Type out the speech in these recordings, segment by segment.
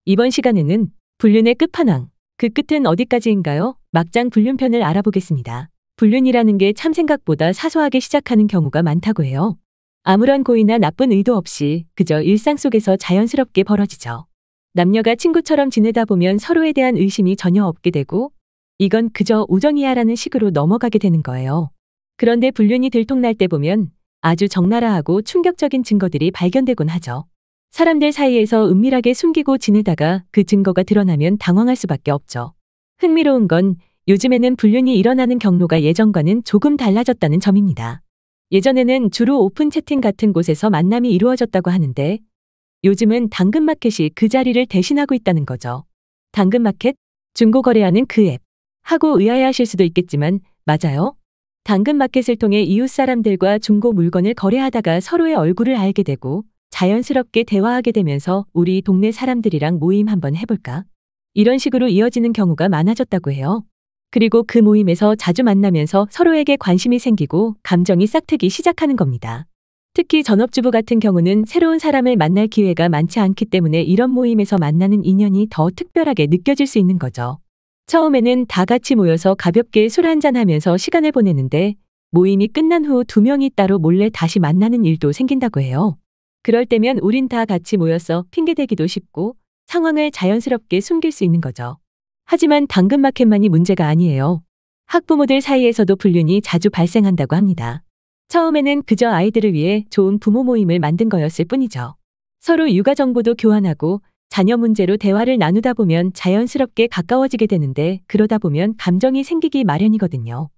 이번 시간에는 불륜의 끝판왕, 그 끝은 어디까지인가요? 막장 불륜편을 알아보겠습니다. 불륜이라는 게 참 생각보다 사소하게 시작하는 경우가 많다고 해요. 아무런 고의나 나쁜 의도 없이 그저 일상 속에서 자연스럽게 벌어지죠. 남녀가 친구처럼 지내다 보면 서로에 대한 의심이 전혀 없게 되고 이건 그저 우정이야 라는 식으로 넘어가게 되는 거예요. 그런데 불륜이 들통날 때 보면 아주 적나라하고 충격적인 증거들이 발견되곤 하죠. 사람들 사이에서 은밀하게 숨기고 지내다가 그 증거가 드러나면 당황할 수밖에 없죠. 흥미로운 건 요즘에는 불륜이 일어나는 경로가 예전과는 조금 달라졌다는 점입니다. 예전에는 주로 오픈 채팅 같은 곳에서 만남이 이루어졌다고 하는데 요즘은 당근마켓이 그 자리를 대신하고 있다는 거죠. 당근마켓? 중고거래하는 그 앱. 하고 의아해하실 수도 있겠지만 맞아요. 당근마켓을 통해 이웃 사람들과 중고 물건을 거래하다가 서로의 얼굴을 알게 되고 자연스럽게 대화하게 되면서 우리 동네 사람들이랑 모임 한번 해볼까? 이런 식으로 이어지는 경우가 많아졌다고 해요. 그리고 그 모임에서 자주 만나면서 서로에게 관심이 생기고 감정이 싹트기 시작하는 겁니다. 특히 전업주부 같은 경우는 새로운 사람을 만날 기회가 많지 않기 때문에 이런 모임에서 만나는 인연이 더 특별하게 느껴질 수 있는 거죠. 처음에는 다 같이 모여서 가볍게 술 한잔 하면서 시간을 보내는데 모임이 끝난 후 두 명이 따로 몰래 다시 만나는 일도 생긴다고 해요. 그럴 때면 우린 다 같이 모여서 핑계대기도 쉽고 상황을 자연스럽게 숨길 수 있는 거죠. 하지만 당근마켓만이 문제가 아니에요. 학부모들 사이에서도 불륜이 자주 발생한다고 합니다. 처음에는 그저 아이들을 위해 좋은 부모 모임을 만든 거였을 뿐이죠. 서로 육아 정보도 교환하고 자녀 문제로 대화를 나누다 보면 자연스럽게 가까워지게 되는데 그러다 보면 감정이 생기기 마련이거든요.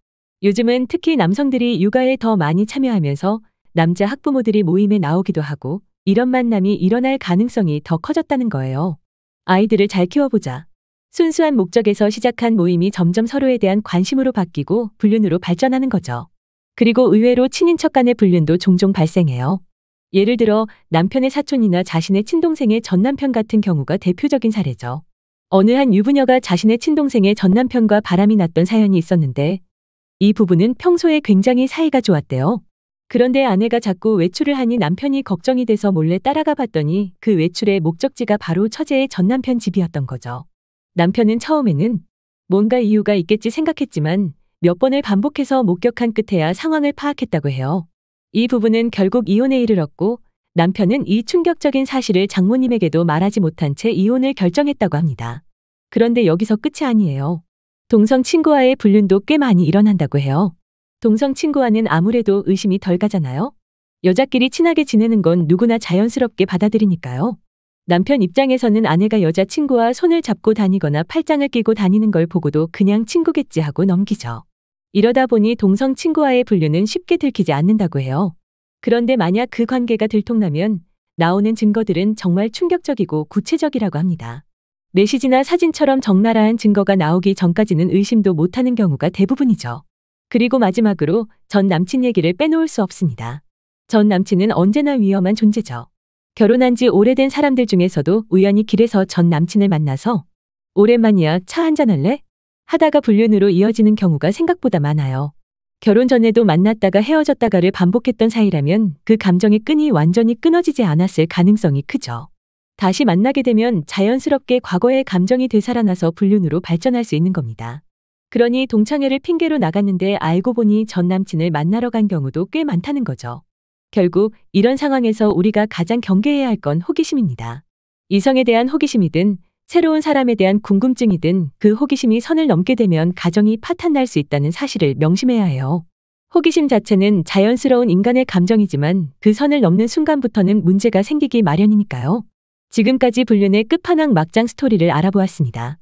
요즘은 특히 남성들이 육아에 더 많이 참여하면서 남자 학부모들이 모임에 나오기도 하고 이런 만남이 일어날 가능성이 더 커졌다는 거예요. 아이들을 잘 키워보자. 순수한 목적에서 시작한 모임이 점점 서로에 대한 관심으로 바뀌고 불륜으로 발전하는 거죠. 그리고 의외로 친인척 간의 불륜도 종종 발생해요. 예를 들어 남편의 사촌이나 자신의 친동생의 전남편 같은 경우가 대표적인 사례죠. 어느 한 유부녀가 자신의 친동생의 전남편과 바람이 났던 사연이 있었는데 이 부부는 평소에 굉장히 사이가 좋았대요. 그런데 아내가 자꾸 외출을 하니 남편이 걱정이 돼서 몰래 따라가 봤더니 그 외출의 목적지가 바로 처제의 전남편 집이었던 거죠. 남편은 처음에는 뭔가 이유가 있겠지 생각했지만 몇 번을 반복해서 목격한 끝에야 상황을 파악했다고 해요. 이 부부는 결국 이혼에 이르렀고 남편은 이 충격적인 사실을 장모님에게도 말하지 못한 채 이혼을 결정했다고 합니다. 그런데 여기서 끝이 아니에요. 동성 친구와의 불륜도 꽤 많이 일어난다고 해요. 동성 친구와는 아무래도 의심이 덜 가잖아요. 여자끼리 친하게 지내는 건 누구나 자연스럽게 받아들이니까요. 남편 입장에서는 아내가 여자친구와 손을 잡고 다니거나 팔짱을 끼고 다니는 걸 보고도 그냥 친구겠지 하고 넘기죠. 이러다 보니 동성 친구와의 불륜은 쉽게 들키지 않는다고 해요. 그런데 만약 그 관계가 들통나면 나오는 증거들은 정말 충격적이고 구체적이라고 합니다. 메시지나 사진처럼 적나라한 증거가 나오기 전까지는 의심도 못하는 경우가 대부분이죠. 그리고 마지막으로 전 남친 얘기를 빼놓을 수 없습니다. 전 남친은 언제나 위험한 존재죠. 결혼한 지 오래된 사람들 중에서도 우연히 길에서 전 남친을 만나서 오랜만이야 차 한잔 할래? 하다가 불륜으로 이어지는 경우가 생각보다 많아요. 결혼 전에도 만났다가 헤어졌다가를 반복했던 사이라면 그 감정의 끈이 완전히 끊어지지 않았을 가능성이 크죠. 다시 만나게 되면 자연스럽게 과거의 감정이 되살아나서 불륜으로 발전할 수 있는 겁니다. 그러니 동창회를 핑계로 나갔는데 알고 보니 전 남친을 만나러 간 경우도 꽤 많다는 거죠. 결국 이런 상황에서 우리가 가장 경계해야 할 건 호기심입니다. 이성에 대한 호기심이든 새로운 사람에 대한 궁금증이든 그 호기심이 선을 넘게 되면 가정이 파탄날 수 있다는 사실을 명심해야 해요. 호기심 자체는 자연스러운 인간의 감정이지만 그 선을 넘는 순간부터는 문제가 생기기 마련이니까요. 지금까지 불륜의 끝판왕 막장 스토리를 알아보았습니다.